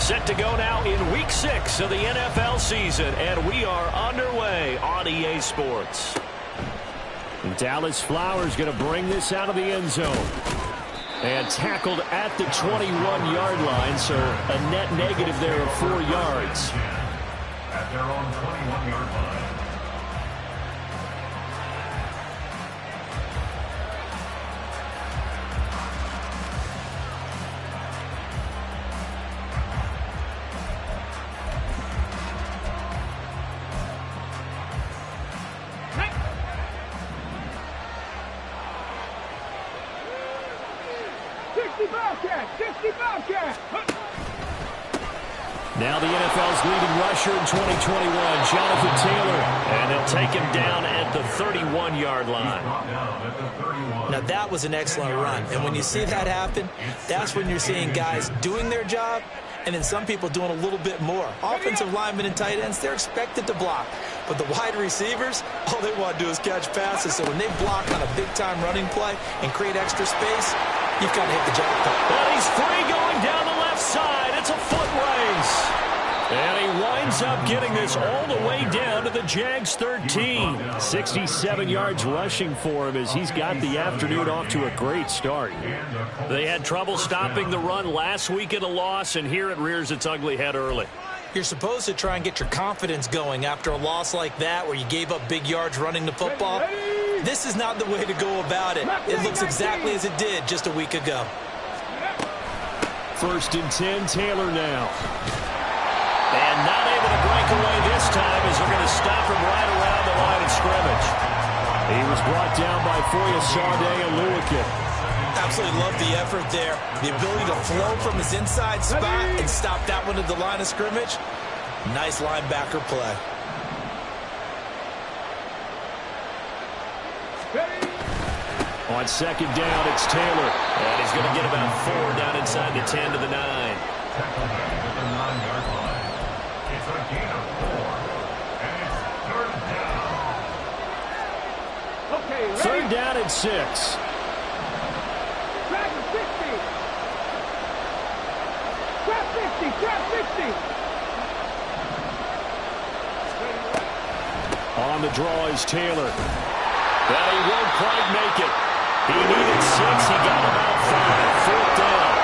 Set to go now in Week 6 of the NFL season, and we are underway on EA Sports. And Dallas Flowers going to bring this out of the end zone. And tackled at the 21-yard line, so a net negative there of 4 yards. At their own 21-yard line. Now the NFL's leading rusher in 2021, Jonathan Taylor. And they'll take him down at the 31-yard line. Now that was an excellent run. And when you see that happen, that's when you're seeing guys doing their job and then some people doing a little bit more. Offensive linemen and tight ends, they're expected to block. But the wide receivers, all they want to do is catch passes. So when they block on a big-time running play and create extra space, you've kind of hit the jackpot. But he's free going down the left side. It's a foot race. And he winds up getting this all the way down to the Jags 13. 67 yards rushing for him as he's got the afternoon off to a great start. They had trouble stopping the run last week in a loss, and here it rears its ugly head early. You're supposed to try and get your confidence going after a loss like that where you gave up big yards running the football. This is not the way to go about it. It looks exactly as it did just a week ago. 1st and 10, Taylor now. And not able to break away this time as they're going to stop him right around the line of scrimmage. He was brought down by Foyesade and Lewican. Absolutely love the effort there. The ability to flow from his inside spot and stop that one at the line of scrimmage. Nice linebacker play. On 2nd down, it's Taylor. And he's going to get about 4 down inside the 10 to the 9. Tackle at the 9-yard line. It's a gain of 4. And it's 3rd down. Okay, ready? 3rd down and 6. Track 60. Track 60. Track 60. On the draw is Taylor. But he won't quite make it. He needed 6. He got about 5. 4th down.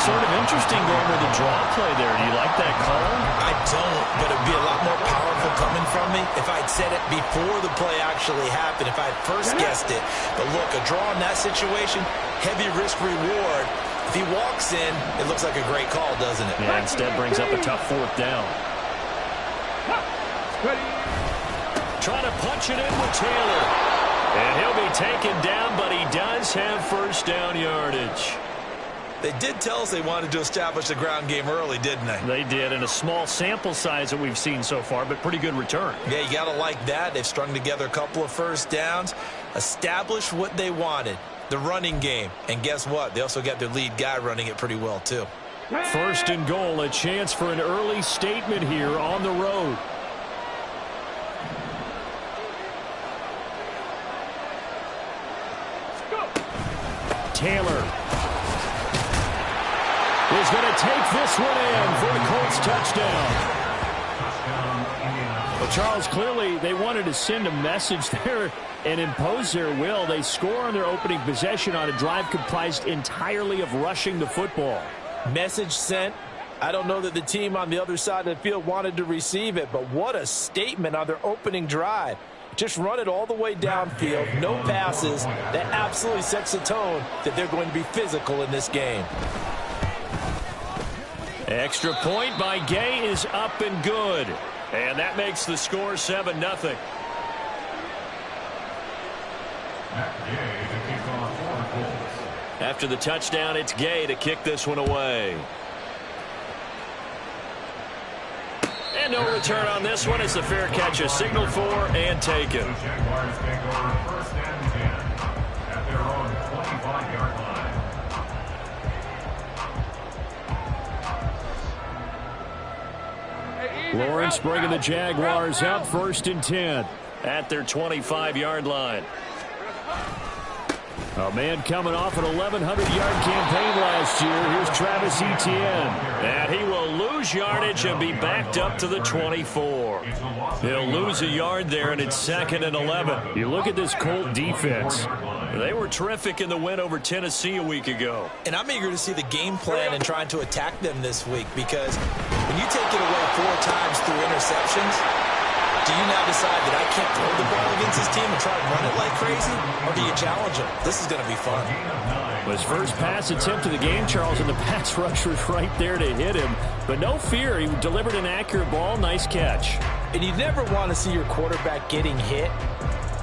Sort of interesting going with the draw play there. Do you like that call? I don't, but it'd be a lot more powerful coming from me if I'd said it before the play actually happened, if I'd first guessed it. But look, a draw in that situation, heavy risk reward. If he walks in, it looks like a great call, doesn't it? Yeah, instead brings up a tough 4th down. Trying to punch it in with Taylor. And he'll be taken down, but he does have 1st down yardage. They did tell us they wanted to establish the ground game early, didn't they? They did, in a small sample size that we've seen so far, but pretty good return. Yeah, you got to like that. They've strung together a couple of 1st downs, established what they wanted, the running game. And guess what? They also got their lead guy running it pretty well, too. 1st and goal, a chance for an early statement here on the road. Taylor is going to take this one in for a Colts touchdown. Well, Charles, clearly they wanted to send a message there and impose their will. They score on their opening possession on a drive comprised entirely of rushing the football. Message sent. I don't know that the team on the other side of the field wanted to receive it, but what a statement on their opening drive. Just run it all the way downfield, no passes. That absolutely sets the tone that they're going to be physical in this game. Extra point by Gay is up and good. And that makes the score 7-0. After the touchdown, it's Gay to kick this one away. And no return on this one as the fair catch is signaled for and taken. The Jaguars take over 1st and 10 at their own 25-yard line. Lawrence bringing the Jaguars up 1st and 10 at their 25-yard line. A man coming off an 1,100-yard campaign last year. Here's Travis Etienne. And he will lose yardage and be backed up to the 24. He'll lose a yard there, and it's 2nd and 11. You look at this Colt defense. They were terrific in the win over Tennessee a week ago. And I'm eager to see the game plan and trying to attack them this week, because when you take it away 4 times through interceptions, do you now decide that I can't throw the ball against this team and try to run it like crazy? Or do you challenge them? This is going to be fun. His first pass attempt of the game, Charles, and the pass rusher was right there to hit him. But no fear, he delivered an accurate ball. Nice catch. And you never want to see your quarterback getting hit,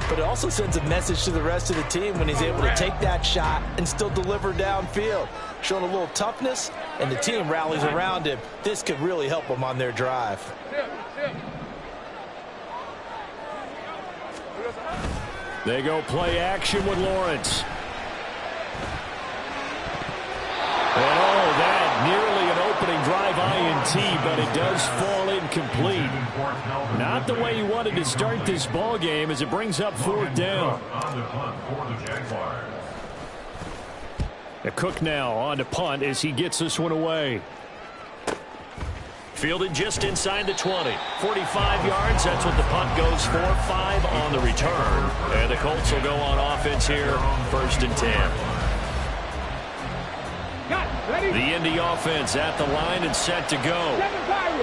but it also sends a message to the rest of the team when he's able to take that shot and still deliver downfield. Showing a little toughness, and the team rallies around him. This could really help them on their drive. They go play action with Lawrence. And that nearly an opening drive INT, but it does fall incomplete. Not the way you wanted to start this ball game, as it brings up 4th down. The Cook now on to punt as he gets this one away. Fielded just inside the 20. 45 yards, that's what the punt goes for. 5 on the return. And the Colts will go on offense here, 1st and 10. The Indy offense at the line and set to go.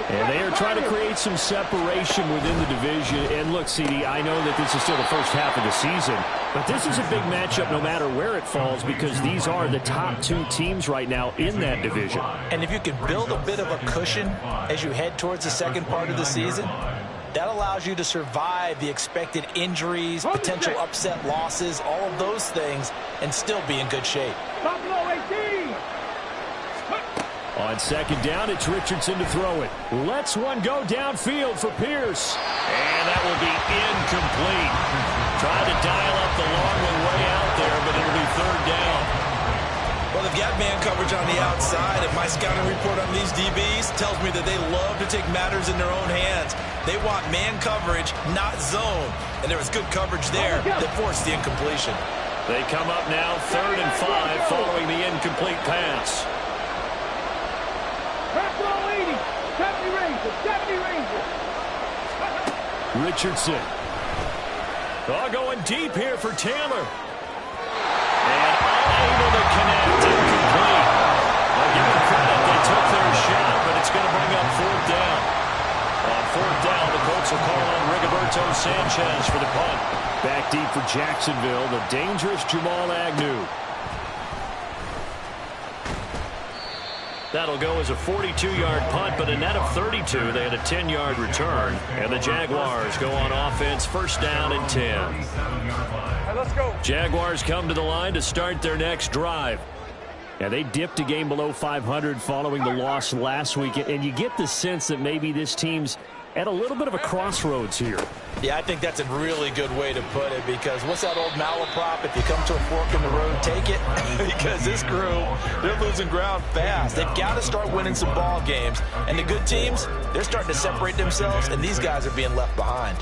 And they are trying to create some separation within the division. And look, CD, I know that this is still the first half of the season, but this is a big matchup no matter where it falls, because these are the top 2 teams right now in that division. And if you can build a bit of a cushion as you head towards the second part of the season, that allows you to survive the expected injuries, potential upset losses, all of those things, and still be in good shape. On 2nd down, it's Richardson to throw it. Lets one go downfield for Pierce. And that will be incomplete. Trying to dial up the long one way out there, but it'll be 3rd down. Well, they've got man coverage on the outside, and my scouting report on these DBs tells me that they love to take matters in their own hands. They want man coverage, not zone. And there was good coverage there that forced the incompletion. They come up now 3rd and 5 following the incomplete pass. 70 Rangers. Richardson. Going deep here for Taylor. And unable to connect. Incomplete. I'll give them credit. They took their shot, but it's going to bring up 4th down. On 4th down, the Colts will call on Rigoberto Sanchez for the punt. Back deep for Jacksonville, the dangerous Jamal Agnew. That'll go as a 42-yard punt, but a net of 32. They had a 10-yard return. And the Jaguars go on offense, 1st down and 10. Right, let's go. Jaguars come to the line to start their next drive. And they dipped a game below 500 following the loss last week. And you get the sense that maybe this team's at a little bit of a crossroads here. Yeah, I think that's a really good way to put it, because what's that old malaprop? If you come to a fork in the road, take it. Because this crew, they're losing ground fast. They've got to start winning some ball games. And the good teams, they're starting to separate themselves, and these guys are being left behind.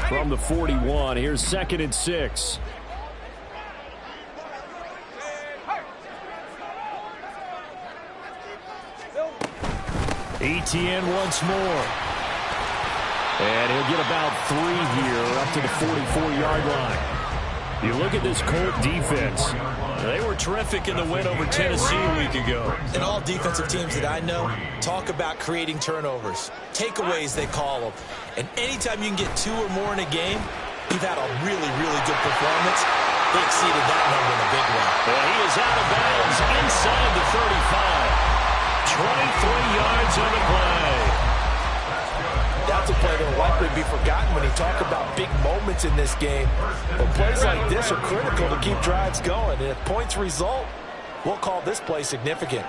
From the 41, here's 2nd and 6. Etienne once more. And he'll get about 3 here up to the 44-yard line. You look at this Colt defense. They were terrific in the win over Tennessee a week ago. And all defensive teams that I know talk about creating turnovers. Takeaways, they call them. And anytime you can get 2 or more in a game, you've had a really, really good performance. They exceeded that number in a big way. Well, he is out of bounds inside the 35. 23 yards on the play. That's a play that will likely be forgotten when you talk about big moments in this game. But plays like this are critical to keep drives going. And if points result, we'll call this play significant.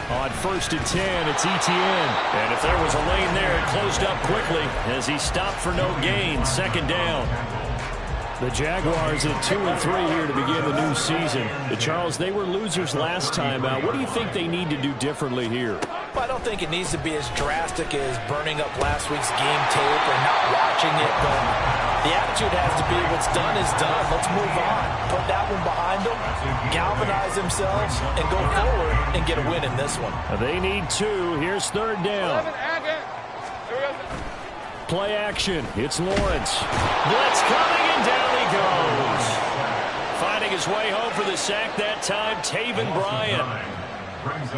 On 1st and 10, it's Etienne. And if there was a lane there, it closed up quickly as he stopped for no gain. 2nd down. The Jaguars at 2 and 3 here to begin the new season. Charles, they were losers last time out. What do you think they need to do differently here? Well, I don't think it needs to be as drastic as burning up last week's game tape or not watching it. But The attitude has to be what's done is done. Let's move on. Put that one behind them, galvanize themselves, and go forward and get a win in this one. They need 2. Here's third down. Play action. It's Lawrence. Blitz coming, and down he goes. Finding his way home for the sack that time, Taven Bryan.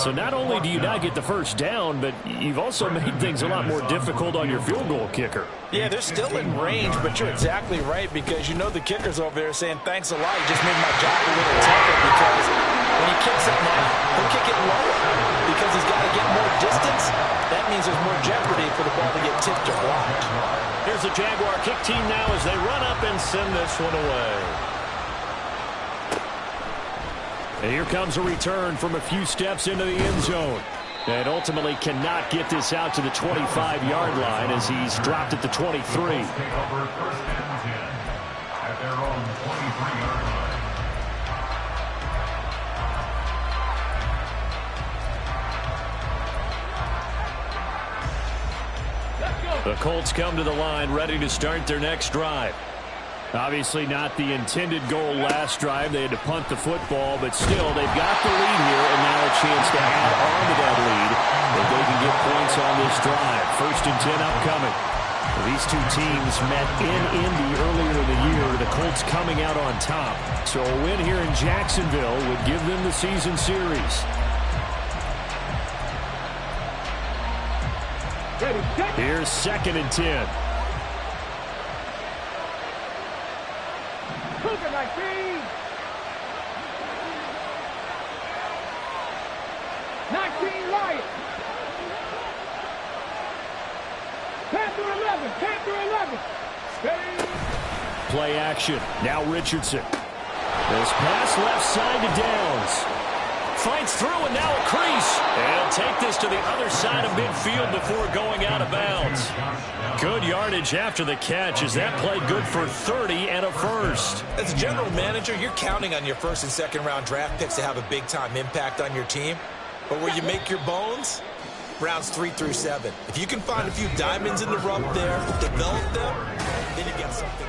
So not only do you not get the first down, but you've also made things a lot more difficult on your field goal kicker. Yeah, they're still in range, but you're exactly right because you know the kicker's over there saying, thanks a lot, you just made my job a little tougher because when he kicks it now, he'll kick it lower because he's got to get more distance. That means there's more jeopardy for the ball to get tipped or blocked. Here's the Jaguar kick team now as they run up and send this one away. And here comes a return from a few steps into the end zone. And ultimately cannot get this out to the 25-yard line as he's dropped at the 23. At their own 23-yard line. The Colts come to the line ready to start their next drive. Obviously not the intended goal last drive. They had to punt the football, but still they've got the lead here and now a chance to add on to that lead if they can get points on this drive. 1st and 10 upcoming. These two teams met in Indy earlier in the year. The Colts coming out on top. So a win here in Jacksonville would give them the season series. Here's 2nd and 10. Cougar 19. 19 Lions. Panther 11. Panther 11. Play action. Now Richardson. This pass left side to Downs. Finds through and now a crease. And he'll take this to the other side of midfield before going out of bounds. Good yardage after the catch as that played good for 30 and a first. As a general manager, you're counting on your 1st and 2nd round draft picks to have a big-time impact on your team. But where you make your bones, rounds 3 through 7. If you can find a few diamonds in the rough there, develop them, then you get something.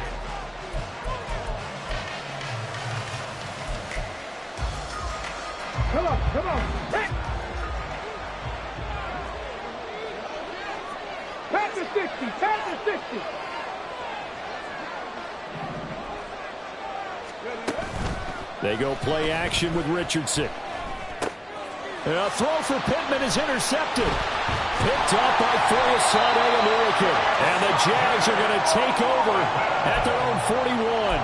Come on, come on. Panther 60, Panther 60. They go play action with Richardson. And a throw for Pittman is intercepted. Picked up by Foyesade American. And the Jags are going to take over at their own 41.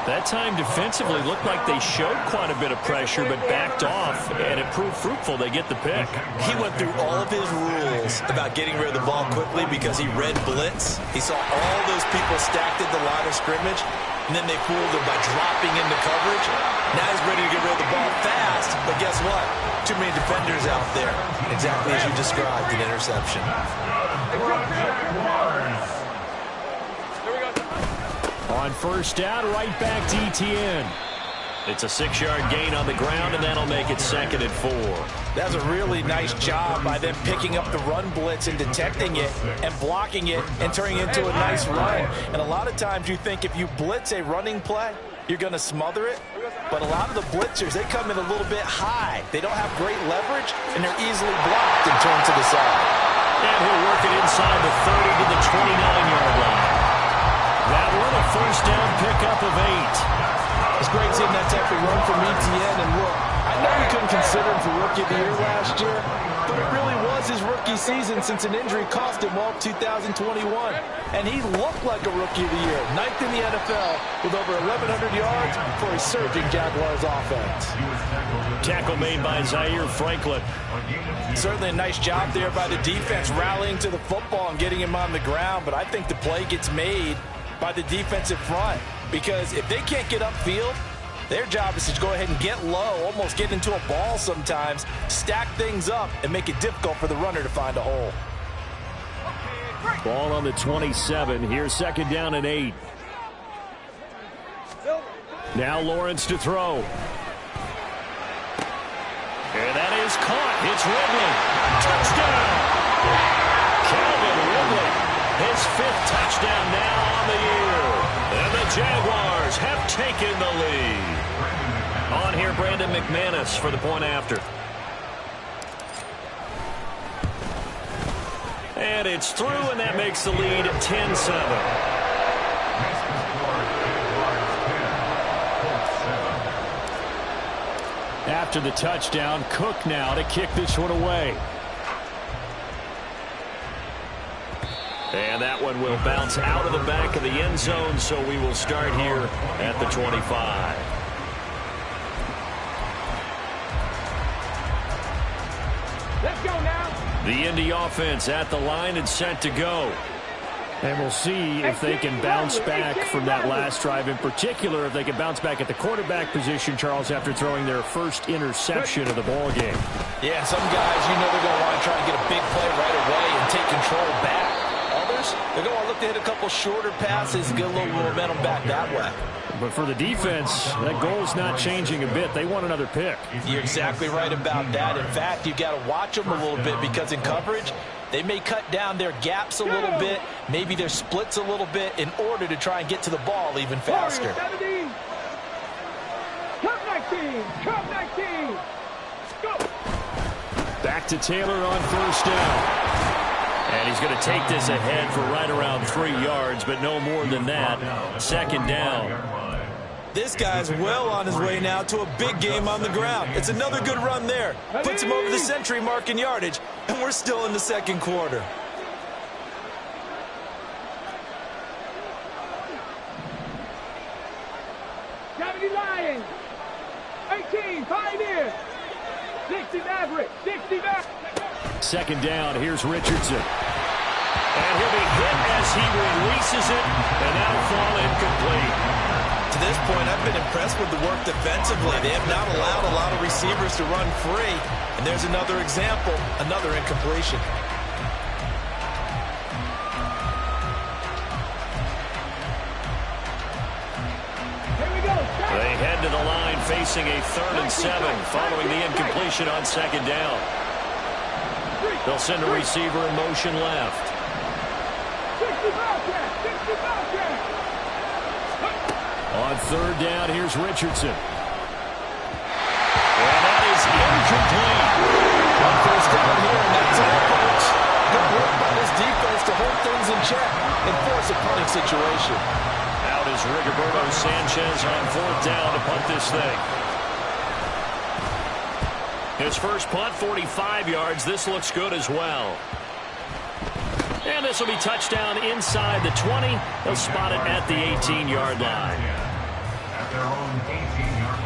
That time defensively looked like they showed quite a bit of pressure but backed off, and it proved fruitful. They get the pick. He went through all of his rules about getting rid of the ball quickly because he read blitz. He saw all those people stacked at the line of scrimmage, and then they fooled him by dropping into coverage. Now he's ready to get rid of the ball fast, but guess what? Too many defenders out there. Exactly as you described, an interception. On 1st down, right back to Etienne. It's a 6-yard gain on the ground, and that'll make it 2nd and 4. That's a really nice job by them picking up the run blitz and detecting it and blocking it and turning it into a nice run. And a lot of times you think if you blitz a running play, you're going to smother it. But a lot of the blitzers, they come in a little bit high. They don't have great leverage, and they're easily blocked and turned to the side. And he'll work it inside the 30 to the 29-yard line. That one a 1st down pickup of 8. It's great seeing that type of run from Etienne. And look, I know you couldn't consider him for Rookie of the Year last year, but it really was his rookie season since an injury cost him all 2021. And he looked like a Rookie of the Year, 9th in the NFL with over 1,100 yards for a surging Jaguars offense. Tackle made by Zaire Franklin. Certainly a nice job there by the defense rallying to the football and getting him on the ground, but I think the play gets made by the defensive front, because if they can't get upfield, their job is to go ahead and get low, almost get into a ball sometimes, stack things up, and make it difficult for the runner to find a hole. Ball on the 27. Here's 2nd down and 8. Now Lawrence to throw. And that is caught. It's Ridley. Touchdown! Calvin Ridley. His 5th touchdown now on the year. And the Jaguars have taken the lead. On here, Brandon McManus for the point after. And it's through, and that makes the lead 10-7. After the touchdown, Cook now to kick this one away. And that one will bounce out of the back of the end zone, so we will start here at the 25. Let's go now. The Indy offense at the line and set to go. And we'll see if they can bounce back from that last drive. In particular, if they can bounce back at the quarterback position, Charles, after throwing their first interception of the ball game. Yeah, some guys, you know they're going to want to try and get a big play right away and take control back. Others, they're going to look to hit a couple shorter passes and get a little momentum back that way. But for the defense, that goal's not changing a bit. They want another pick. You're exactly right about that. In fact, you've got to watch them a little bit because in coverage, they may cut down their gaps a little bit, maybe their splits a little bit in order to try and get to the ball even faster. Come 19. Go. Back to Taylor on first down. And he's going to take this ahead for right around 3 yards, but no more than that. Second down. This guy's well on his way now to a big game on the ground. It's another good run there. Puts him over the century mark in yardage, and we're still in the second quarter. Gravity Lions. 18, Pioneers. 60 Maverick. 60 Maverick. Second down, here's Richardson. And he'll be hit as he releases it, and that'll fall incomplete. To this point, I've been impressed with the work defensively. They have not allowed a lot of receivers to run free. And there's another example, another incompletion. Here we go. They head to the line facing a 3rd and 7 following the incompletion on second down. They'll send a receiver in motion left. 60 Bobcat. 60 Bobcat. On third down, here's Richardson. And that is incomplete. On first down here, and that's all, folks. Good work by this defense to hold things in check and force a punting situation. Out is Rigoberto Sanchez on 4th down to punt this thing. His first punt, 45 yards. This looks good as well. And this will be touchdown inside the 20. They'll spot it at the 18-yard line. At their own 18-yard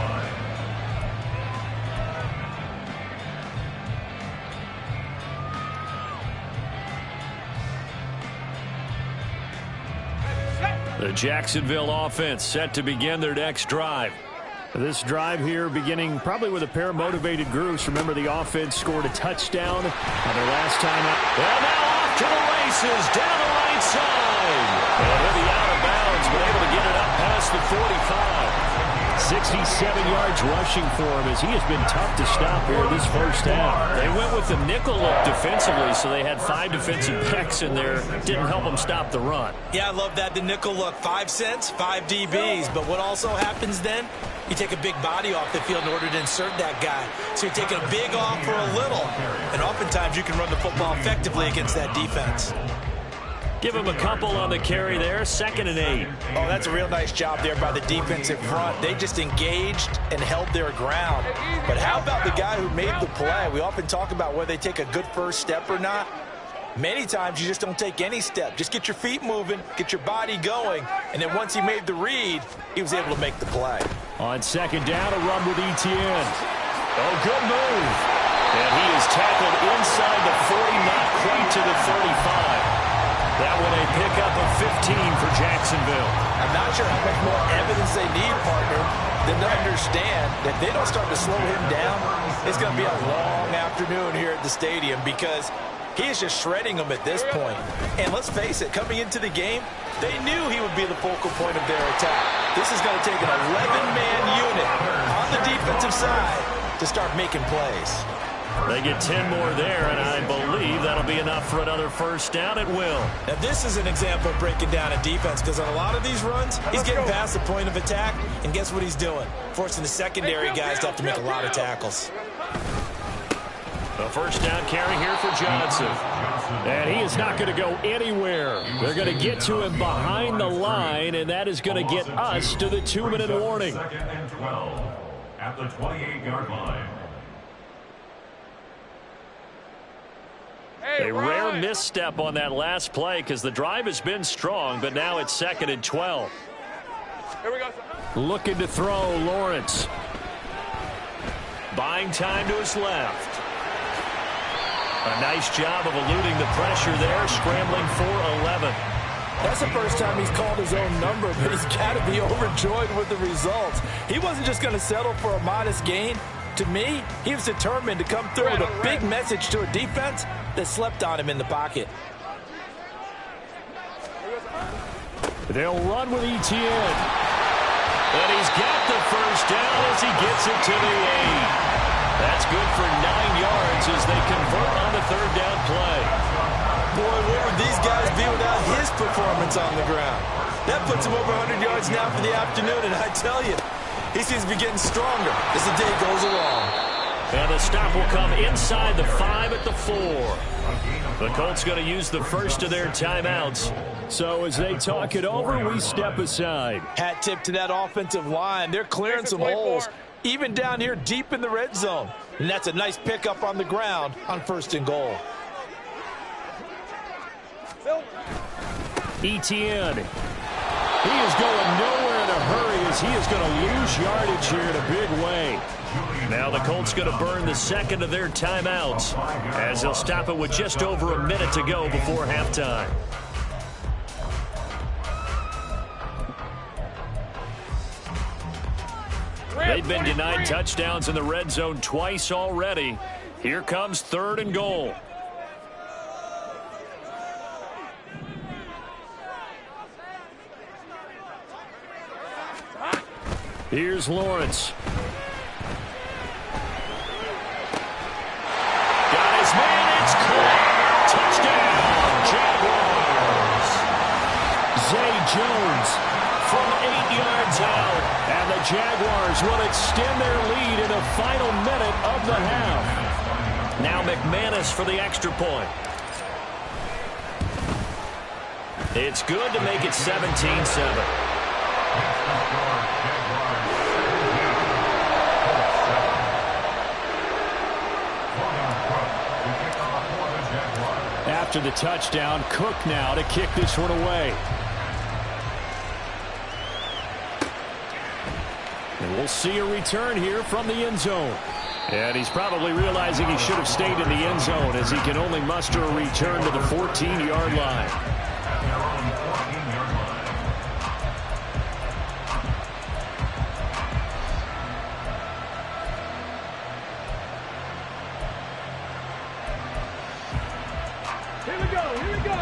line. The Jacksonville offense set to begin their next drive. This drive here beginning probably with a pair of motivated groups. Remember, the offense scored a touchdown on their last time out. And now off to the races down the right side. And he'll be out of bounds, but able to get it up past the 45. 67 yards rushing for him as he has been tough to stop here this first half. They went with the nickel look defensively, so they had 5 defensive backs in there. Didn't help them stop the run. Yeah, I love that. The nickel look, 5 cents, 5 DBs. But what also happens then? You take a big body off the field in order to insert that guy. So you're taking a big off for a little. And oftentimes you can run the football effectively against that defense. Give him a couple on the carry there. 2nd and 8. Oh, that's a real nice job there by the defensive front. They just engaged and held their ground. But how about the guy who made the play? We often talk about whether they take a good first step or not. Many times you just don't take any step. Just get your feet moving, get your body going, and then once he made the read, he was able to make the play. On second down, a run with Etienne. Oh, good move. And he is tackled inside the 40, not quite to the 35. That one a pickup of 15 for Jacksonville. I'm not sure how much more evidence they need, partner, than to understand that if they don't start to slow him down, it's going to be a long afternoon here at the stadium because he is just shredding them at this point. And let's face it, coming into the game, they knew he would be the focal point of their attack. This is going to take an 11-man unit on the defensive side to start making plays. They get 10 more there, and I believe that'll be enough for another first down. It will. Now, this is an example of breaking down a defense, because on a lot of these runs, he's getting past the point of attack, and guess what he's doing? Forcing the secondary guys to have to make a lot of tackles. A first down carry here for Johnson. And he is not going to go anywhere. They're going to get to him behind the line, and that is going to get us to the 2-minute warning. Second and 12 at the 28-yard line. A rare misstep on that last play because the drive has been strong, but now it's 2nd and 12. Here we go. Looking to throw, Lawrence. Buying time to his left. A nice job of eluding the pressure there, scrambling for 11. That's the first time he's called his own number, but he's got to be overjoyed with the results. He wasn't just going to settle for a modest gain. To me, he was determined to come through with a big message to a defense that slept on him in the pocket. They'll run with Etienne. And he's got the first down as he gets it to the 8. That's good for 9 yards as they convert on the third down play. Boy, where would these guys be without his performance on the ground? That puts him over 100 yards now for the afternoon, and I tell you, he seems to be getting stronger as the day goes along. And the stop will come inside the 5 at the 4. The Colts going to use the first of their timeouts. So as they talk it over, we step aside. Hat tip to that offensive line. They're clearing some holes, even down here deep in the red zone. And that's a nice pickup on the ground on 1st and goal. Etienne. He is going nowhere in a hurry as he is going to lose yardage here in a big way. Now the Colts going to burn the second of their timeouts as they'll stop it with just over a minute to go before halftime. They've been denied touchdowns in the red zone twice already. Here comes 3rd and goal. Here's Lawrence. Got his man, it's clear. Touchdown, Jaguars. Zay Jones from 8 yards out. And the Jaguars will extend their lead in the final minute of the half. Now McManus for the extra point. It's good to make it 17-7. After the touchdown, Cook now to kick this one away. And we'll see a return here from the end zone. And he's probably realizing he should have stayed in the end zone as he can only muster a return to the 14-yard line.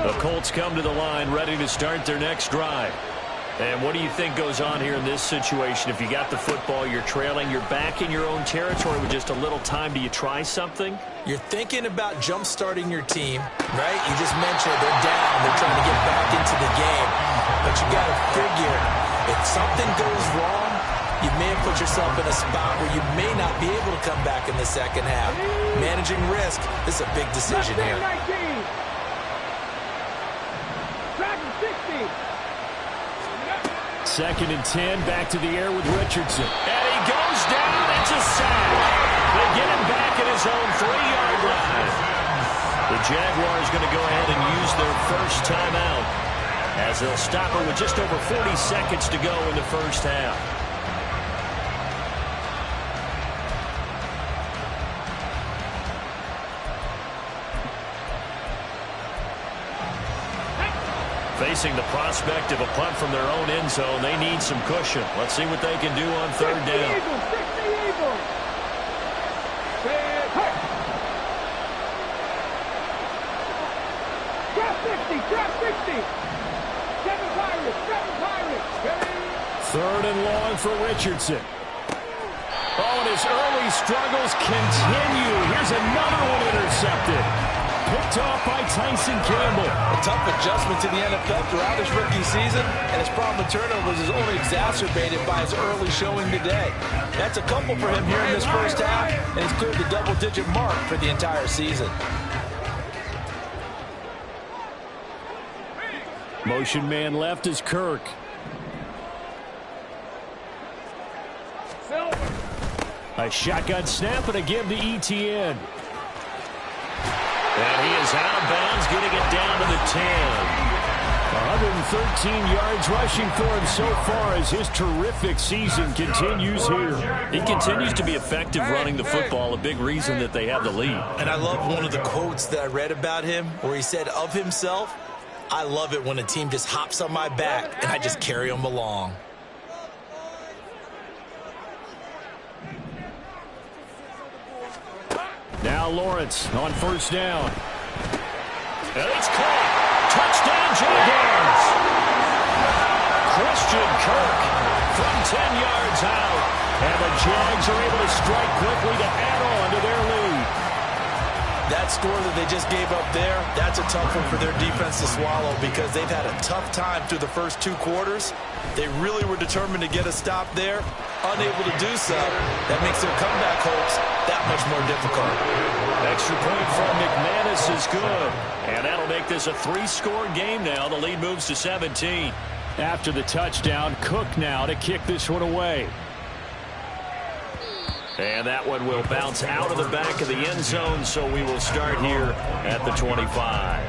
The Colts come to the line ready to start their next drive. And what do you think goes on here in this situation? If you got the football, you're trailing, you're back in your own territory with just a little time. Do you try something? You're thinking about jump-starting your team, right? You just mentioned they're down. They're trying to get back into the game. But you got to figure, if something goes wrong, you may have put yourself in a spot where you may not be able to come back in the second half. Managing risk is a big decision here. 2nd and 10, back to the air with Richardson. And he goes down. It's a sack. They get him back at his own 3-yard line. The Jaguars going to go ahead and use their first timeout as they'll stop it with just over 40 seconds to go in the first half. Facing the prospect of a punt from their own end zone, they need some cushion. Let's see what they can do on 3rd down. Third and long for Richardson. Oh, and his early struggles continue. Here's another one intercepted. Picked off by Tyson Campbell. A tough adjustment to the NFL throughout his rookie season, and his problem with turnovers is only exacerbated by his early showing today. That's a couple for him here in this first half, and he's cleared the double-digit mark for the entire season. Motion man left is Kirk. A shotgun snap and a give to ETN. And he is out of bounds, getting it down to the 10. 113 yards rushing for him so far as his terrific season continues here. He continues to be effective running the football, a big reason that they have the lead. And I love one of the quotes that I read about him where he said of himself, "I love it when a team just hops on my back and I just carry them along." Now Lawrence on first down. And it's caught. Touchdown, Jaguars. Christian Kirk from 10 yards out. And the Jags are able to strike quickly to add on to their lead. That score that they just gave up there, that's a tough one for their defense to swallow because they've had a tough time through the first two quarters. They really were determined to get a stop there, unable to do so. That makes their comeback hopes that much more difficult. Extra point from McManus is good. And that'll make this a 3-score game now. The lead moves to 17. After the touchdown, Cook now to kick this one away. And that one will bounce out of the back of the end zone, so we will start here at the 25.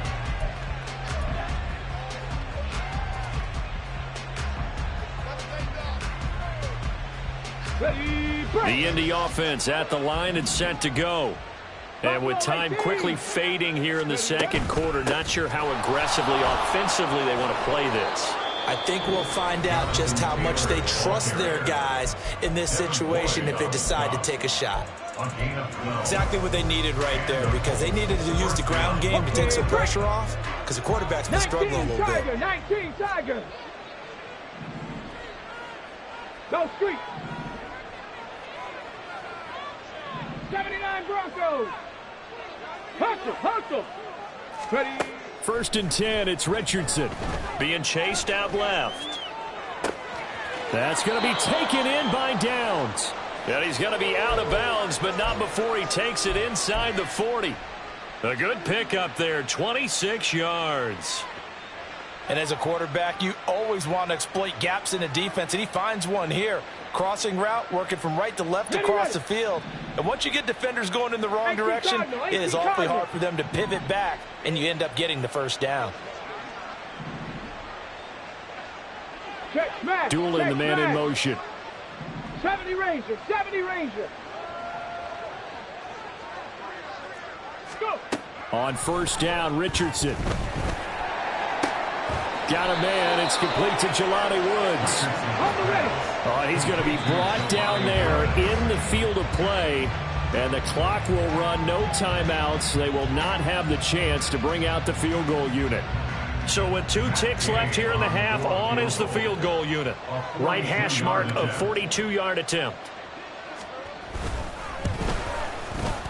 The Indy offense at the line and set to go. And with time quickly fading here in the second quarter, not sure how aggressively, offensively they want to play this. I think we'll find out just how much they trust their guys in this situation if they decide to take a shot. Exactly what they needed right there because they needed to use the ground game to take some pressure off because the quarterback's been struggling a little bit. 19 Tigers. Go street. 79 Broncos. Hustle. Ready. First and 10, it's Richardson. Being chased out left. That's going to be taken in by Downs. And he's going to be out of bounds, but not before he takes it inside the 40. A good pickup there, 26 yards. And as a quarterback, you always want to exploit gaps in the defense, and he finds one here. Crossing route, working from right to left across the field. And once you get defenders going in the wrong direction, it is awfully hard for them to pivot back, and you end up getting the first down. Dueling the man in motion. 70 Ranger. Go. On first down, Richardson. Got a man. It's complete to Jelani Woods. Oh, he's going to be brought down there in the field of play. And the clock will run, no timeouts. They will not have the chance to bring out the field goal unit. So with 2 ticks left here in the half, on is the field goal unit. Right hash mark of 42-yard attempt.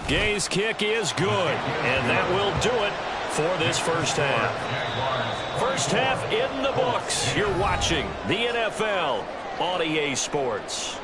Gay's kick is good, and that will do it for this first half. First half in the books. You're watching the NFL on EA Sports.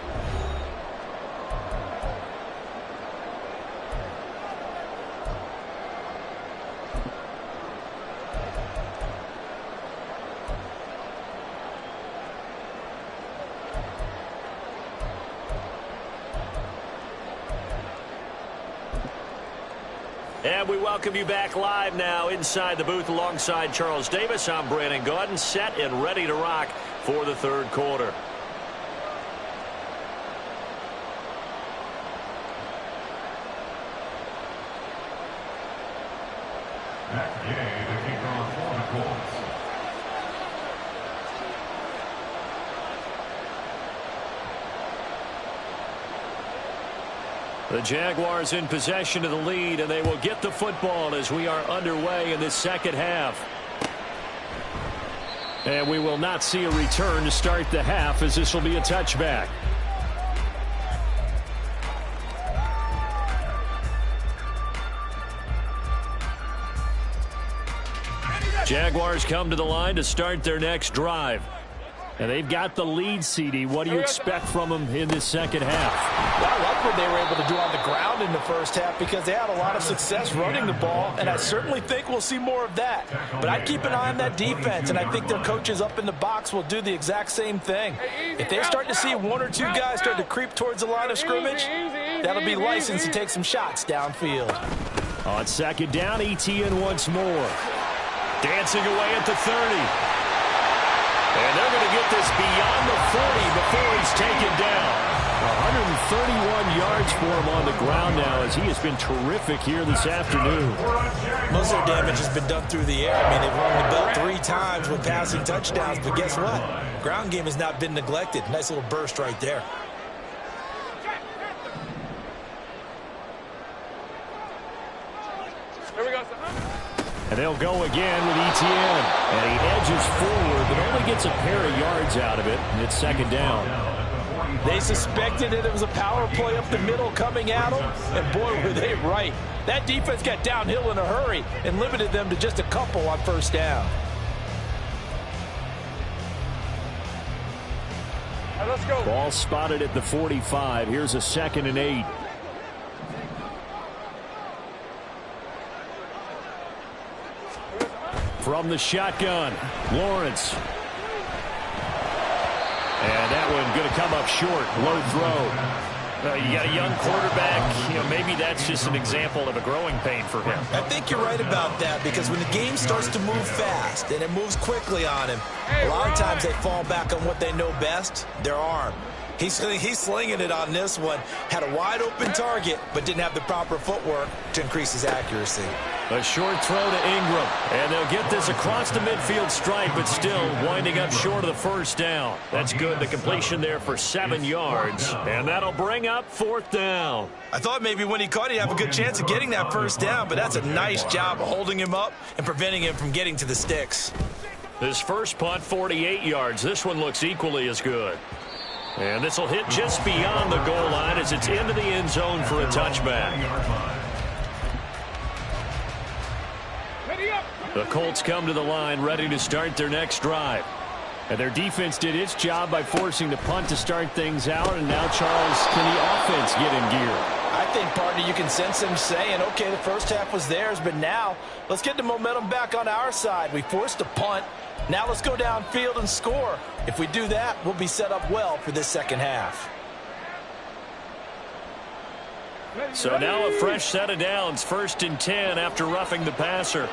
And we welcome you back live now inside the booth alongside Charles Davis. I'm Brandon Gaudin, set and ready to rock for the third quarter. That's Gay, the kicker for the Colts. The Jaguars in possession of the lead, and they will get the football as we are underway in this second half. And we will not see a return to start the half, as this will be a touchback. Jaguars come to the line to start their next drive. And they've got the lead, CD. What do you expect from them in this second half? Well, I like what they were able to do on the ground in the first half because they had a lot of success running the ball, and I certainly think we'll see more of that. But I'd keep an eye on that defense, and I think their coaches up in the box will do the exact same thing. If they start to see one or two guys start to creep towards the line of scrimmage, that'll be licensed to take some shots downfield. On second down, Etienne once more. Dancing away at the 30. And they're going to get this beyond the 40 before he's taken down. 131 yards for him on the ground now as he has been terrific here this afternoon. Most of their damage has been done through the air. I mean, they've rung the bell 3 times with passing touchdowns, but guess what? Ground game has not been neglected. Nice little burst right there. Here we go, sir. And they'll go again with Etienne. And he edges forward, but only gets a pair of yards out of it, and it's second down. They suspected that it was a power play up the middle coming at them, and boy, were they right. That defense got downhill in a hurry and limited them to just a couple on first down. All right, let's go. Ball spotted at the 45. Here's a 2nd and 8. From the shotgun, Lawrence. And that one going to come up short. Low throw. You got a young quarterback. Maybe that's just an example of a growing pain for him. I think you're right about that because when the game starts to move fast and it moves quickly on him, a lot of times they fall back on what they know best, their arm. He's slinging it on this one. Had a wide open target, but didn't have the proper footwork to increase his accuracy. A short throw to Ingram. And they'll get this across the midfield stripe, but still winding up short of the first down. That's good. The completion there for 7 yards. And that'll bring up 4th down. I thought maybe when he caught it, he'd have a good chance of getting that first down, but that's a nice job of holding him up and preventing him from getting to the sticks. This first punt, 48 yards. This one looks equally as good. And this will hit just beyond the goal line as it's into the end zone for a touchback. The Colts come to the line ready to start their next drive. And their defense did its job by forcing the punt to start things out. And now, Charles, can the offense get in gear? I think, partner, you can sense them saying, okay, the first half was theirs, but now let's get the momentum back on our side. We forced a punt. Now let's go downfield and score. If we do that, we'll be set up well for this second half. So now a fresh set of downs. 1st and 10 after roughing the passer.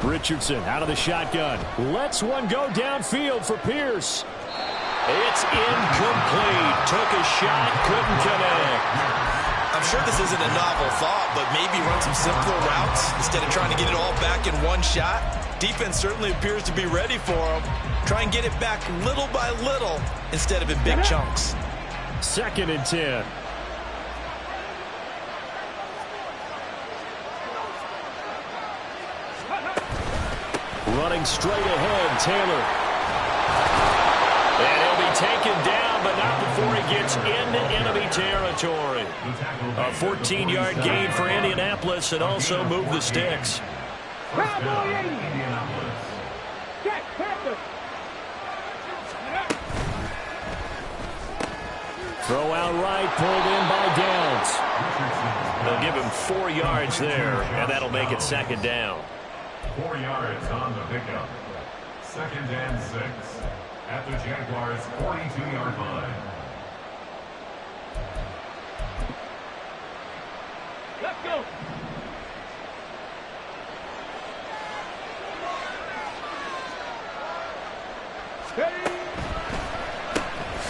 Richardson out of the shotgun. Lets one go downfield for Pierce. It's incomplete. Took a shot, couldn't connect. I'm sure this isn't a novel thought, but maybe run some simpler routes instead of trying to get it all back in one shot. Defense certainly appears to be ready for him. Try and get it back little by little instead of in big chunks. 2nd and 10. Running straight ahead, Taylor. And he'll be taken down, but not before he gets into enemy territory. A 14-yard gain for Indianapolis and also move the sticks. Cowboy 80. Check, Panther. Throw out right, pulled in by Downs. They'll give him 4 yards there, and that'll make it 2nd down. 4 yards on the pickup. 2nd and 6 at the Jaguars' 42-yard line. Let's go.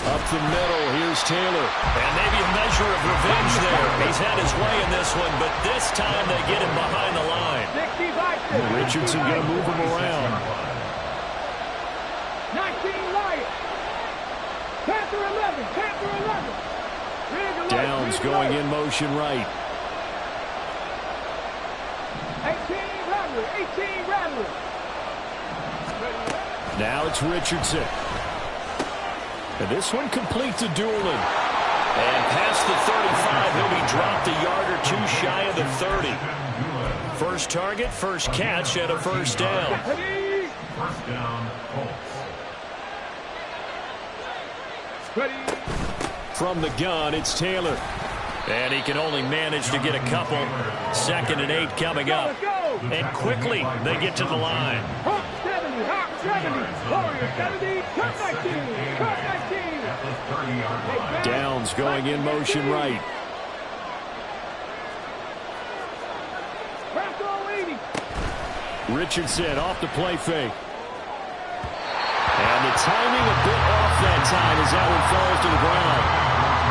Up the middle, here's Taylor. And maybe a measure of revenge there. He's had his way in this one, but this time they get him behind the line. Richardson going to move him around. 19 Lions. Panther 11. Panther 11. Downs going in motion right. 18 Rattler. 18 Rattler. Now it's Richardson. And this one complete to Doolin. And past the 35, he'll be dropped a yard or two shy of the 30. First target, first catch, and a first down. First down, Colts. From the gun, it's Taylor. And he can only manage to get a couple. 2nd and 8 coming up. And quickly, they get to the line. Hawk 70, Hawk 70, Warrior 70, cut 19, cut 19. Downs going in motion right. Richardson off the play fake. And the timing a bit off that time as that one falls to the ground.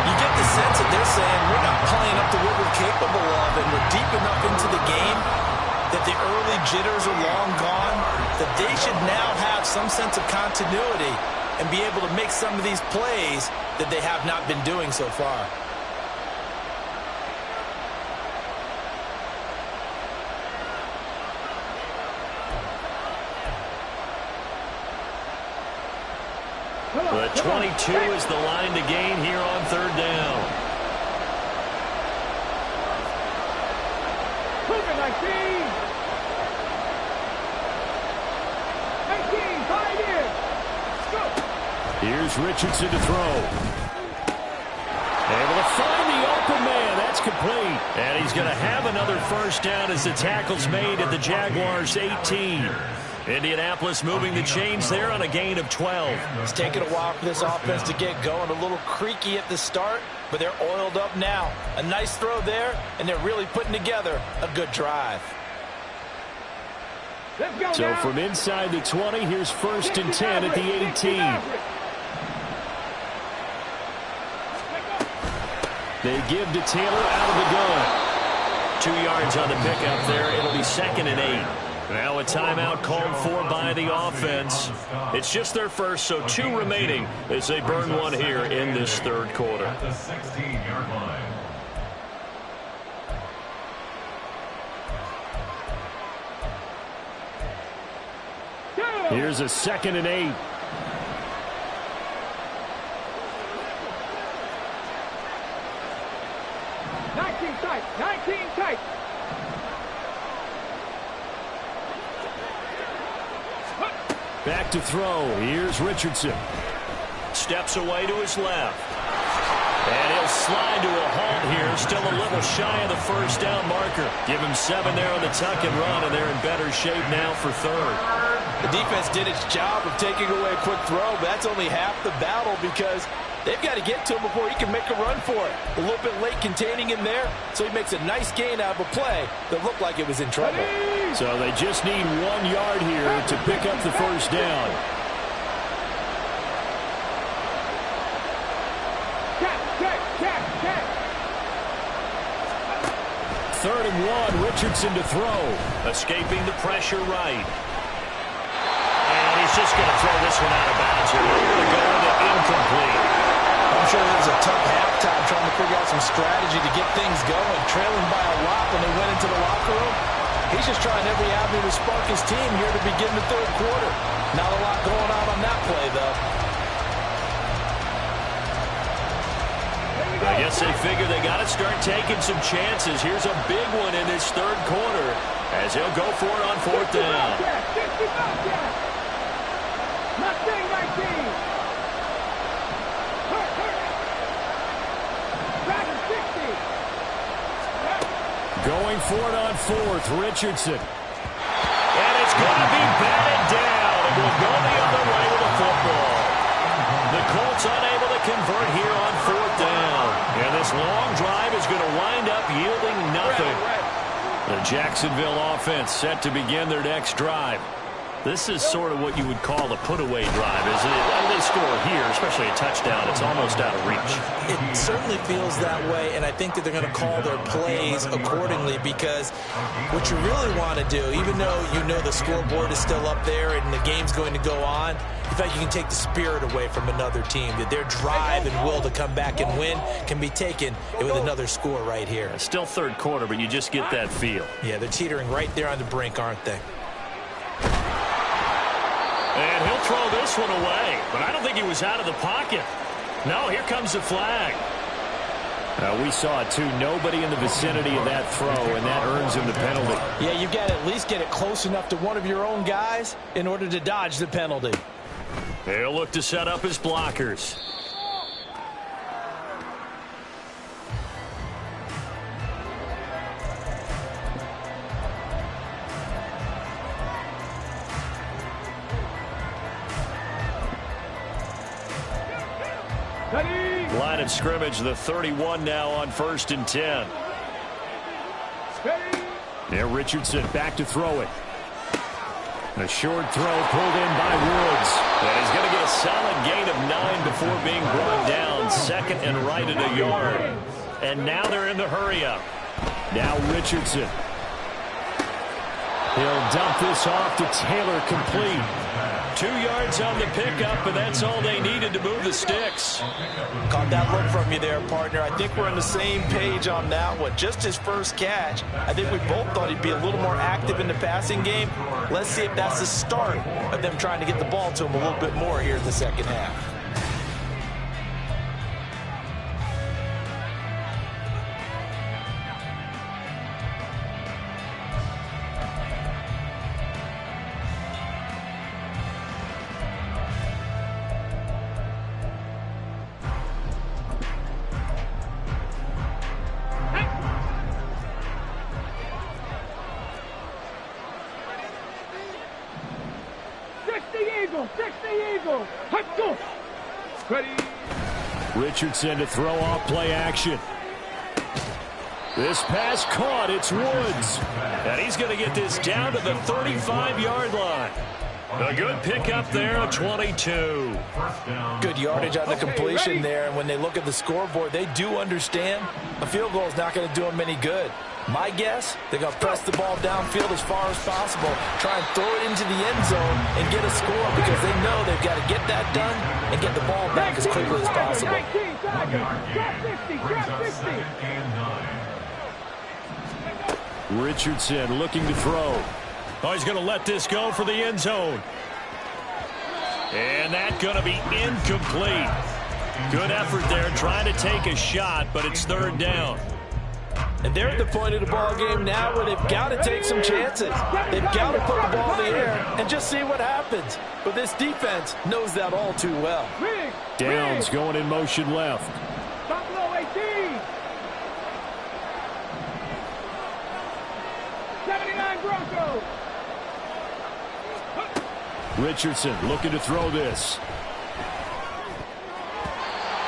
You get the sense that they're saying we're not playing up to what we're capable of, and we're deep enough into the game that the early jitters are long gone, that they should now have some sense of continuity and be able to make some of these plays that they have not been doing so far. The 22 is the line to gain here on 3rd down. Cougar 19. 19, tied in. Go. Here's Richardson to throw. Able to find the open man. That's complete. And he's going to have another first down as the tackle's made at the Jaguars' 18. Indianapolis moving the chains there on a gain of 12. It's taken a while for this offense to get going. A little creaky at the start, but they're oiled up now. A nice throw there, and they're really putting together a good drive. Let's go So now. from inside the 20, here's 1st and 10 at the 18. They give to Taylor out of the gun. 2 yards on the pickup there. It'll be 2nd and 8. Now a timeout called for by the offense. It's just their first, so 2 remaining as they burn one here in this 3rd quarter. At the 16-yard line. Here's a 2nd and 8. Tight, 19 tight. Back to throw. Here's Richardson. Steps away to his left. And he'll slide to a halt here. Still a little shy of the first down marker. Give him 7 there on the tuck and run, and they're in better shape now for 3rd. The defense did its job of taking away a quick throw, but that's only half the battle because they've got to get to him before he can make a run for it. A little bit late containing him there, so he makes a nice gain out of a play that looked like it was in trouble. So they just need 1 yard here to pick up the first down. Check. 3rd and 1, Richardson to throw. Escaping the pressure right. And he's just going to throw this one out of bounds here. We're going to go with it incomplete. I'm sure it was a tough halftime trying to figure out some strategy to get things going. Trailing by a lot when they went into the locker room. He's just trying every avenue to spark his team here to begin the 3rd quarter. Not a lot going on that play, though. I guess they figure they got to start taking some chances. Here's a big one in this 3rd quarter as he'll go for it on 4th down. Mustang 19. Dragon 60. Going for it on 4th, Richardson. And it's going to be batted down. It will go the other way with the football. The Colts unable to convert here on 4th down. And this long drive is going to wind up yielding nothing. The Jacksonville offense set to begin their next drive. This is sort of what you would call a put-away drive, isn't it? When they score here, especially a touchdown, it's almost out of reach. It certainly feels that way, and I think that they're going to call their plays accordingly because what you really want to do, even though you know the scoreboard is still up there and the game's going to go on, in fact, you can take the spirit away from another team, that their drive and will to come back and win can be taken with another score right here. It's still 3rd quarter, but you just get that feel. Yeah, they're teetering right there on the brink, aren't they? And he'll throw this one away, but I don't think he was out of the pocket. No, here comes the flag. We saw it, too. Nobody in the vicinity of that throw, and that earns him the penalty. Yeah, you've got to at least get it close enough to one of your own guys in order to dodge the penalty. They'll look to set up his blockers. Line of scrimmage, the 31 now on 1st and 10. There, Richardson back to throw it. A short throw pulled in by Woods. And he's going to get a solid gain of 9 before being brought down. 2nd and right at a yard. And now they're in the hurry-up. Now Richardson. He'll dump this off to Taylor, complete. 2 yards on the pickup, and that's all they needed to move the sticks. Caught that look from you there, partner. I think we're on the same page on that one. Just his first catch. I think we both thought he'd be a little more active in the passing game. Let's see if that's the start of them trying to get the ball to him a little bit more here in the second half. Richardson to throw off play action. This pass caught. It's Woods. And he's going to get this down to the 35-yard line. A good pickup there, 22. Good yardage on the completion there. And when they look at the scoreboard, they do understand a field goal is not going to do them any good. My guess, they're going to press the ball downfield as far as possible, try and throw it into the end zone and get a score because they know they've got to get that done and get the ball back as quickly as possible. Richardson looking to throw. Oh, he's going to let this go for the end zone. And that's going to be incomplete. Good effort there trying to take a shot, but it's 3rd down. And they're at the point of the ball game now where they've got to take some chances. They've got to put the ball in the air and just see what happens. But this defense knows that all too well. Downs going in motion left. Buffalo 18. 79 Broncos. Richardson looking to throw this.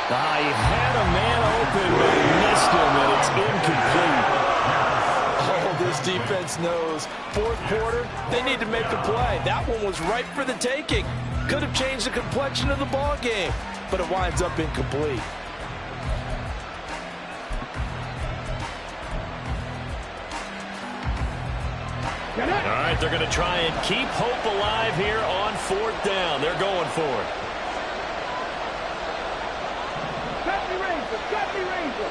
He had a man open, but he missed him, and it's incomplete. Oh, this defense knows. 4th quarter, they need to make a play. That one was ripe for the taking. Could have changed the complexion of the ball game, but it winds up incomplete. All right, they're going to try and keep hope alive here on 4th down. They're going for it. Got me Ranger.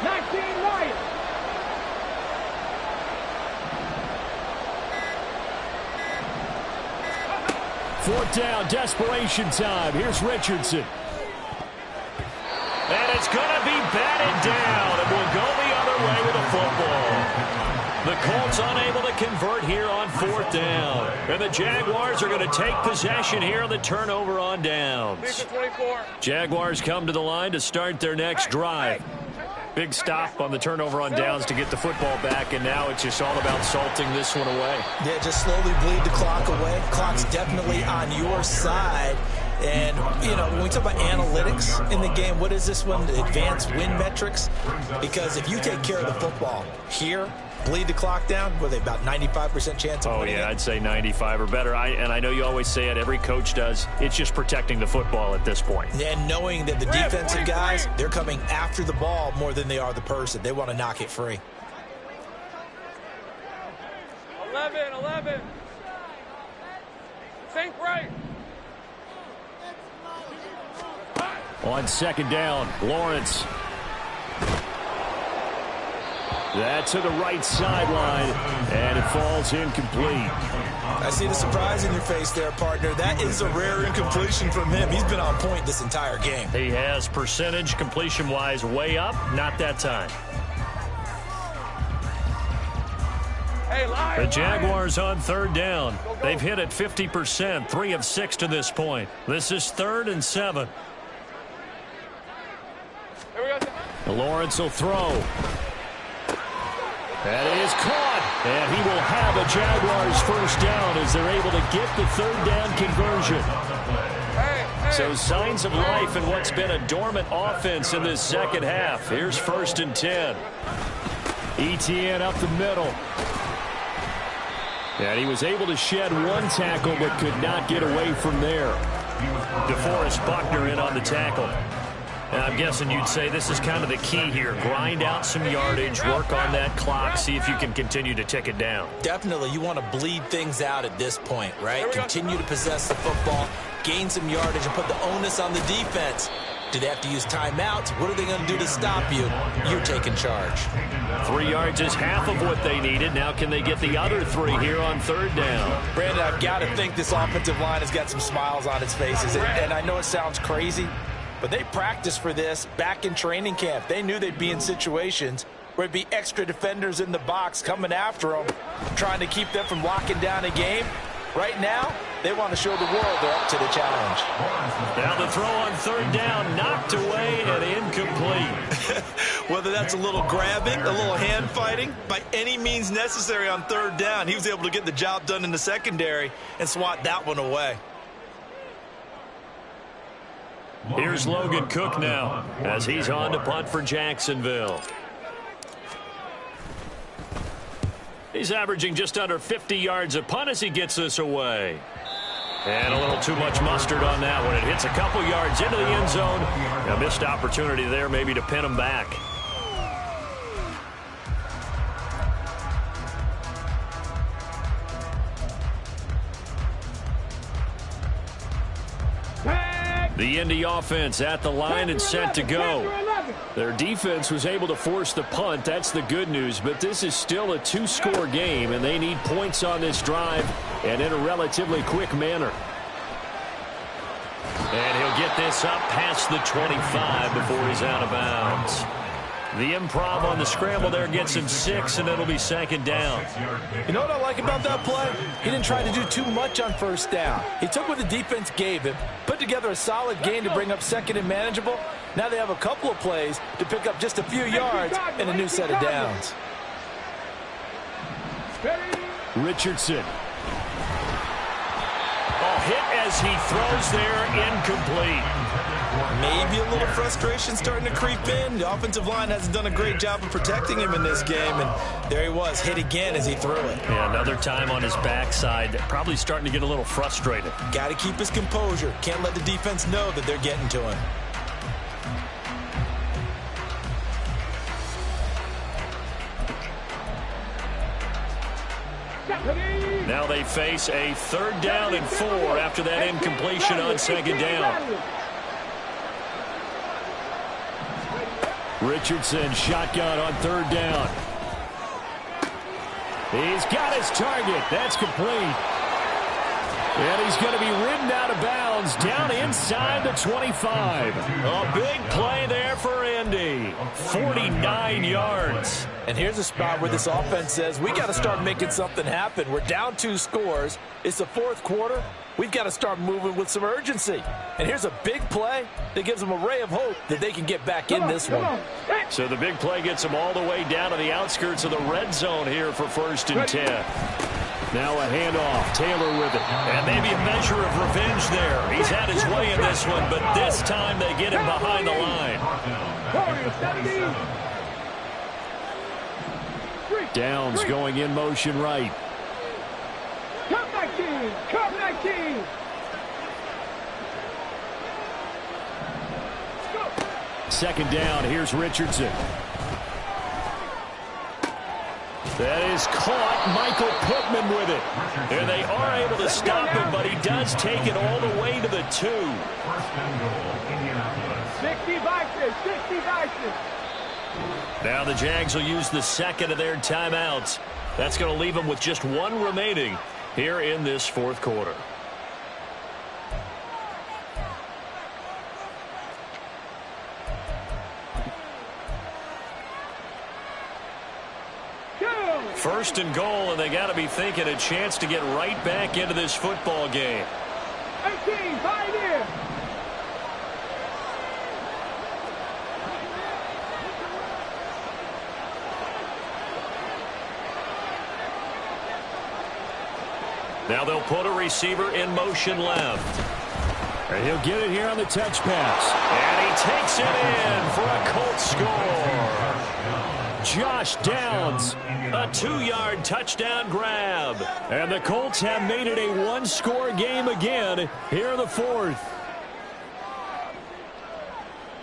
19 Lions. Fourth down, desperation time. Here's Richardson. And it's going to be batted down. It will go the other way with a football. The Colts unable to convert here on 4th down. And the Jaguars are going to take possession here on the turnover on downs. Jaguars come to the line to start their next drive. Big stop on the turnover on downs to get the football back, and now it's just all about salting this one away. Yeah, just slowly bleed the clock away. Clock's definitely on your side. And, you know, when we talk about analytics in the game, what is this one? Advanced win metrics? Because if you take care of the football here, bleed the clock down, were they about 95% chance of winning? Oh, yeah, I'd say 95 or better. And I know you always say it, every coach does. It's just protecting the football at this point. And knowing that the defensive guys, they're coming after the ball more than they are the person. They want to knock it free. 11. Think right. On 2nd down, Lawrence. That to the right sideline, and it falls incomplete. I see the surprise in your face there, partner. That is a rare incompletion from him. He's been on point this entire game. He has percentage completion-wise way up, not that time. The Jaguars on third down. They've hit it 50%, 3 of 6 to this point. This is 3rd and 7. Lawrence will throw. That is caught, and he will have a Jaguars first down as they're able to get the third down conversion. So signs of life in what's been a dormant offense in this second half. Here's 1st and 10. ETN up the middle. And he was able to shed one tackle but could not get away from there. DeForest Buckner in on the tackle. And I'm guessing you'd say this is kind of the key here. Grind out some yardage, work on that clock, see if you can continue to tick it down. Definitely, you want to bleed things out at this point, right? Continue to possess the football, gain some yardage, and put the onus on the defense. Do they have to use timeouts? What are they going to do to stop you? You're taking charge. 3 yards is half of what they needed. Now can they get the other 3 here on third down? Brandon, I've got to think this offensive line has got some smiles on its faces. And I know it sounds crazy, but they practiced for this back in training camp. They knew they'd be in situations where it'd be extra defenders in the box coming after them, trying to keep them from locking down a game. Right now, they want to show the world they're up to the challenge. Now the throw on third down, knocked away and incomplete. Whether that's a little grabbing, a little hand fighting, by any means necessary on third down, he was able to get the job done in the secondary and swat that one away. Here's Logan Cook now as he's on to punt for Jacksonville. He's averaging just under 50 yards a punt as he gets this away. And a little too much mustard on that one. It hits a couple yards into the end zone. A missed opportunity there maybe to pin him back. The Indy offense at the line and set to go. Their defense was able to force the punt. That's the good news. But this is still a 2-score game, and they need points on this drive and in a relatively quick manner. And he'll get this up past the 25 before he's out of bounds. The improv on the scramble there gets him 6, and it'll be 2nd down. You know what I like about that play? He didn't try to do too much on first down. He took what the defense gave him, put together a solid gain to bring up 2nd and manageable. Now they have a couple of plays to pick up just a few yards and a new set of downs. Richardson. Hit as he throws there, incomplete. Maybe a little frustration starting to creep in. The offensive line hasn't done a great job of protecting him in this game, and there he was, hit again as he threw it. Yeah, another time on his backside, probably starting to get a little frustrated. Got to keep his composure. Can't let the defense know that they're getting to him. Now they face a 3rd down and 4 after that incompletion on 2nd down. Richardson shotgun on 3rd down. He's got his target. That's complete. And he's going to be ridden out of bounds down inside the 25. A big play there for Indy. 49 yards. And here's a spot where this offense says, we got to start making something happen. We're down 2 scores. It's the 4th quarter. We've got to start moving with some urgency. And here's a big play that gives them a ray of hope that they can get back in this one. So the big play gets them all the way down to the outskirts of the red zone here for 1st and 10. Now a handoff. Taylor with it. And maybe a measure of revenge there. He's had his way in this one, but this time they get him behind the line. Downs going in motion right. Come 19! Come 19! 2nd down. Here's Richardson. That is caught. Michael Pittman with it. And they are able to stop him, but he does take it all the way to the 2. 60 boxes! 60 boxes! Now the Jags will use the second of their timeouts. That's going to leave them with just one remaining here in this fourth quarter. First and goal, and they got to be thinking a chance to get right back into this football game. 18, 5 in. Now they'll put a receiver in motion left. And he'll get it here on the touch pass. And he takes it in for a Colts score. Josh Downs, a 2-yard touchdown grab. And the Colts have made it a one-score game again here in the fourth.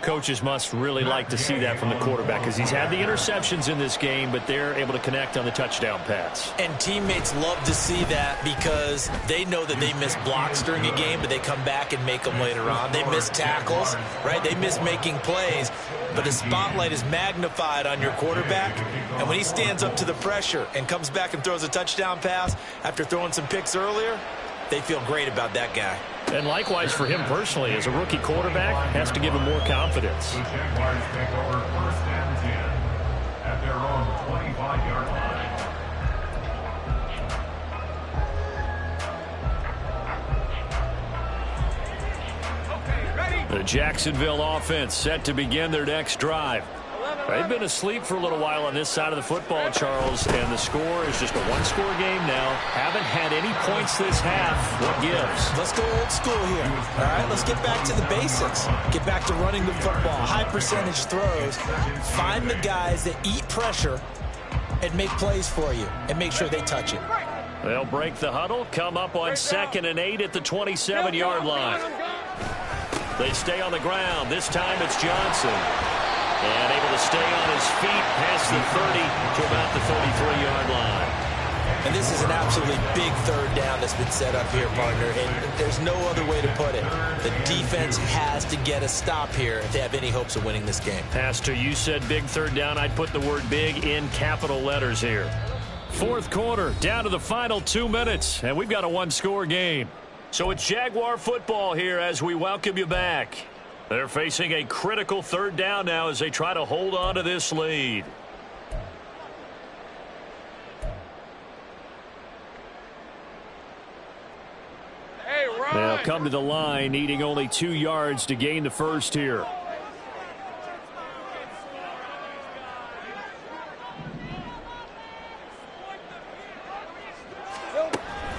Coaches must really like to see that from the quarterback because he's had the interceptions in this game, but they're able to connect on the touchdown pass. And teammates love to see that because they know that they miss blocks during a game, but they come back and make them later on. They miss tackles, right? They miss making plays, but the spotlight is magnified on your quarterback. And when he stands up to the pressure and comes back and throws a touchdown pass after throwing some picks earlier, they feel great about that guy. And likewise for him personally, as a rookie quarterback, has to give him more confidence. The Jaguars take over 1st and 10 at their own 25-yard line. The Jacksonville offense set to begin their next drive. They've been asleep for a little while on this side of the football, Charles, and the score is just a one-score game now. Haven't had any points this half. What gives? Let's go old school here. All right, let's get back to the basics. Get back to running the football, high-percentage throws. Find the guys that eat pressure and make plays for you and make sure they touch it. They'll break the huddle, come up on 2nd and 8 at the 27-yard line. They stay on the ground. This time it's Johnson. And able to stay on his feet past the 30 to about the 33-yard line. And this is an absolutely big third down that's been set up here, partner, and there's no other way to put it. The defense has to get a stop here if they have any hopes of winning this game. Pastor, you said big third down. I'd put the word big in capital letters here. Fourth quarter, down to the final 2 minutes, and we've got a one-score game. So it's Jaguar football here as we welcome you back. They're facing a critical third down now as they try to hold on to this lead. They'll come to the line, needing only 2 yards to gain the first here.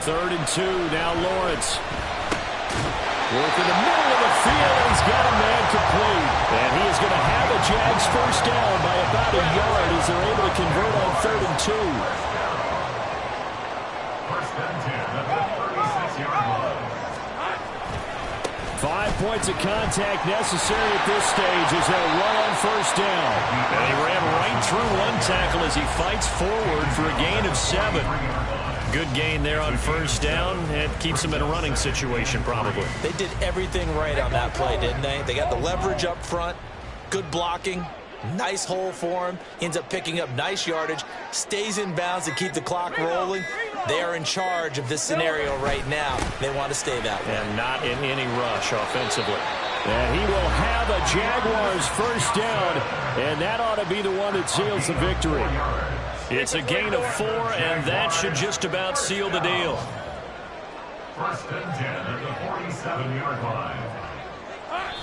Third and 2, now Lawrence. Work in the middle of the field, and he's got a man complete. And he is going to have a Jags first down by about a yard as they're able to convert on 3rd and 2. 1st and 10 at the 36-yard line. 5 points of contact necessary at this stage as they'll run on first down. And he ran right through one tackle as he fights forward for a gain of 7. Good gain there on first down. It keeps him in a running situation probably. They did everything right on that play, didn't they? They got the leverage up front, good blocking, nice hole for him, ends up picking up nice yardage, stays in bounds to keep the clock rolling. They are in charge of this scenario right now. They want to stay that way. And not in any rush offensively. And he will have a Jaguars first down, and that ought to be the one that seals the victory. It's a gain of 4, and that should just about seal the deal. 1st and 10 at the 47-yard line.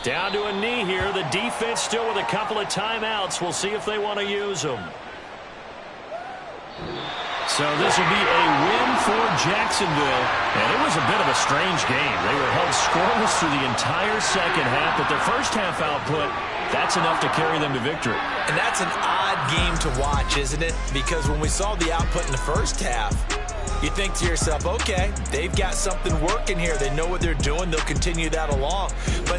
Down to a knee here. The defense still with a couple of timeouts. We'll see if they want to use them. So this will be a win for Jacksonville. And it was a bit of a strange game. They were held scoreless through the entire second half, but their first half output, that's enough to carry them to victory. And that's an odd game to watch, isn't it? Because when we saw the output in the first half, you think to yourself, okay, they've got something working here. They know what they're doing. They'll continue that along. But